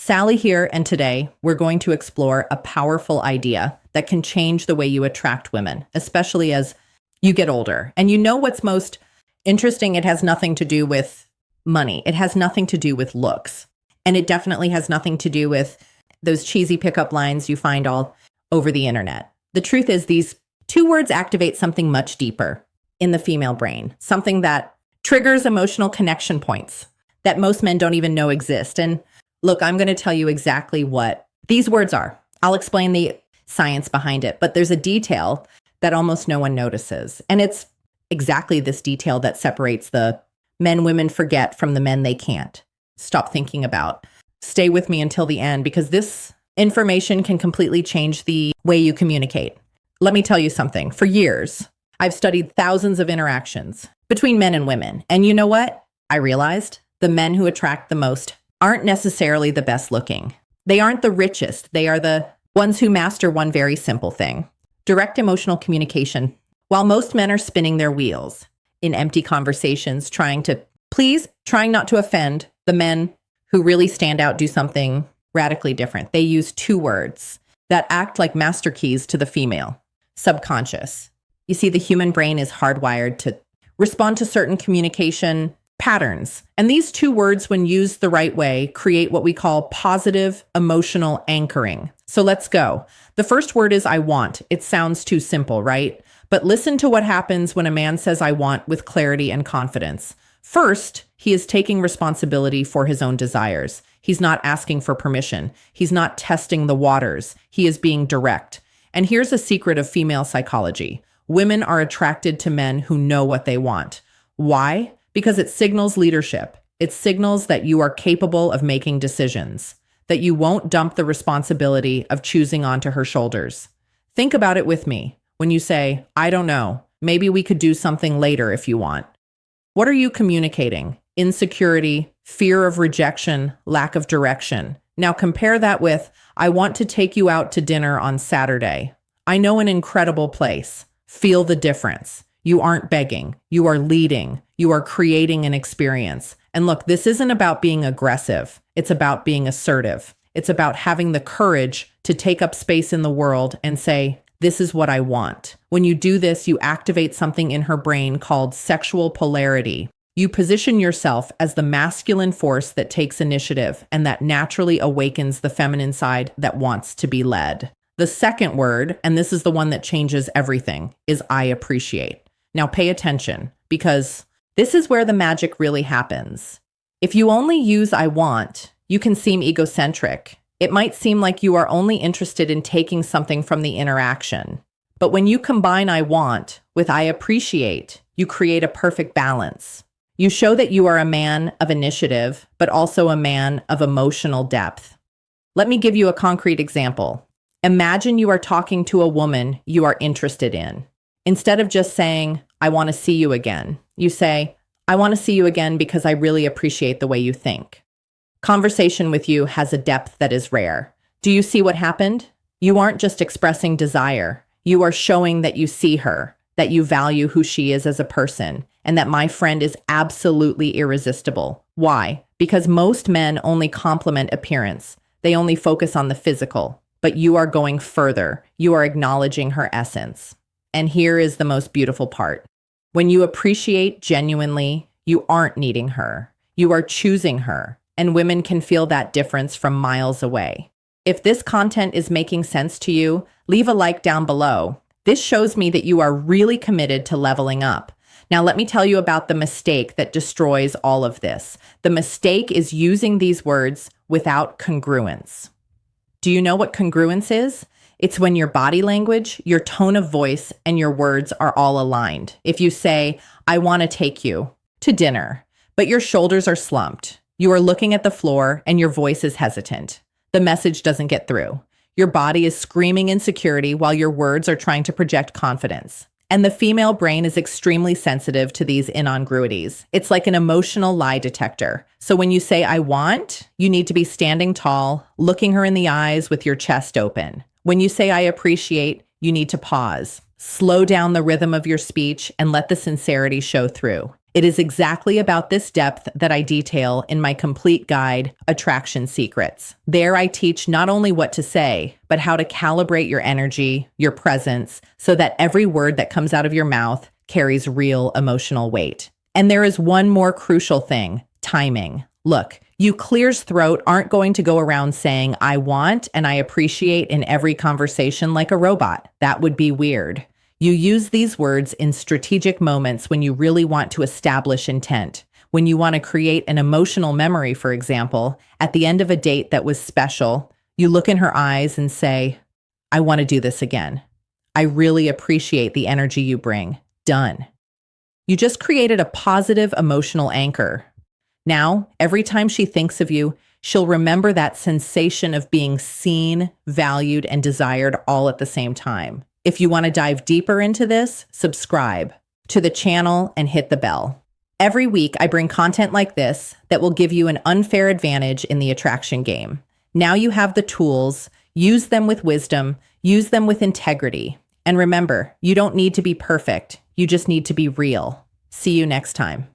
Sally here, and today we're going to explore a powerful idea that can change the way you attract women, especially as you get older. And you know what's most interesting? It has nothing to do with money. It has nothing to do with looks. And it definitely has nothing to do with those cheesy pickup lines you find all over the internet. The truth is, these two words activate something much deeper in the female brain, something that triggers emotional connection points that most men don't even know exist. And look, I'm going to tell you exactly what these words are. I'll explain the science behind it, but there's a detail that almost no one notices. And it's exactly this detail that separates the men women forget from the men they can't stop thinking about. Stay with me until the end, because this information can completely change the way you communicate. Let me tell you something. For years, I've studied thousands of interactions between men and women. And you know what? I realized the men who attract the most aren't necessarily the best looking. They aren't the richest. They are the ones who master one very simple thing: direct emotional communication. While most men are spinning their wheels in empty conversations, trying not to offend, the men who really stand out do something radically different. They use two words that act like master keys to the female subconscious. You see, the human brain is hardwired to respond to certain communication patterns. And these two words, when used the right way, create what we call positive emotional anchoring. So let's go. The first word is I want. It sounds too simple, right? But listen to what happens when a man says I want with clarity and confidence. First, he is taking responsibility for his own desires. He's not asking for permission. He's not testing the waters. He is being direct. And here's a secret of female psychology. Women are attracted to men who know what they want. Why? Because it signals leadership. It signals that you are capable of making decisions, that you won't dump the responsibility of choosing onto her shoulders. Think about it with me. When you say, I don't know, maybe we could do something later if you want. What are you communicating? Insecurity, fear of rejection, lack of direction. Now compare that with, I want to take you out to dinner on Saturday. I know an incredible place. Feel the difference. You aren't begging. You are leading. You are creating an experience. And look, this isn't about being aggressive. It's about being assertive. It's about having the courage to take up space in the world and say, this is what I want. When you do this, you activate something in her brain called sexual polarity. You position yourself as the masculine force that takes initiative and that naturally awakens the feminine side that wants to be led. The second word, and this is the one that changes everything, is I appreciate. Now pay attention, because this is where the magic really happens. If you only use I want, you can seem egocentric. It might seem like you are only interested in taking something from the interaction. But when you combine I want with I appreciate, you create a perfect balance. You show that you are a man of initiative, but also a man of emotional depth. Let me give you a concrete example. Imagine you are talking to a woman you are interested in. Instead of just saying, I want to see you again, you say, I want to see you again because I really appreciate the way you think. Conversation with you has a depth that is rare. Do you see what happened? You aren't just expressing desire. You are showing that you see her, that you value who she is as a person, and that my friend is absolutely irresistible. Why? Because most men only compliment appearance. They only focus on the physical. But you are going further. You are acknowledging her essence. And here is the most beautiful part. When you appreciate genuinely, you aren't needing her. You are choosing her. And women can feel that difference from miles away. If this content is making sense to you, leave a like down below. This shows me that you are really committed to leveling up. Now, let me tell you about the mistake that destroys all of this. The mistake is using these words without congruence. Do you know what congruence is? It's when your body language, your tone of voice, and your words are all aligned. If you say, I want to take you to dinner, but your shoulders are slumped, you are looking at the floor, and your voice is hesitant, the message doesn't get through. Your body is screaming insecurity while your words are trying to project confidence. And the female brain is extremely sensitive to these incongruities. It's like an emotional lie detector. So when you say, I want, you need to be standing tall, looking her in the eyes with your chest open. When you say, I appreciate, you need to pause, slow down the rhythm of your speech, and let the sincerity show through. It is exactly about this depth that I detail in my complete guide, Attraction Secrets. There I teach not only what to say, but how to calibrate your energy, your presence, so that every word that comes out of your mouth carries real emotional weight. And there is one more crucial thing, timing. Look, you clear's throat aren't going to go around saying, I want and I appreciate in every conversation like a robot. That would be weird. You use these words in strategic moments when you really want to establish intent. When you want to create an emotional memory, for example, at the end of a date that was special, you look in her eyes and say, I want to do this again. I really appreciate the energy you bring. Done. You just created a positive emotional anchor. Now, every time she thinks of you, she'll remember that sensation of being seen, valued, and desired all at the same time. If you want to dive deeper into this, subscribe to the channel and hit the bell. Every week, I bring content like this that will give you an unfair advantage in the attraction game. Now you have the tools, use them with wisdom, use them with integrity. And remember, you don't need to be perfect. You just need to be real. See you next time.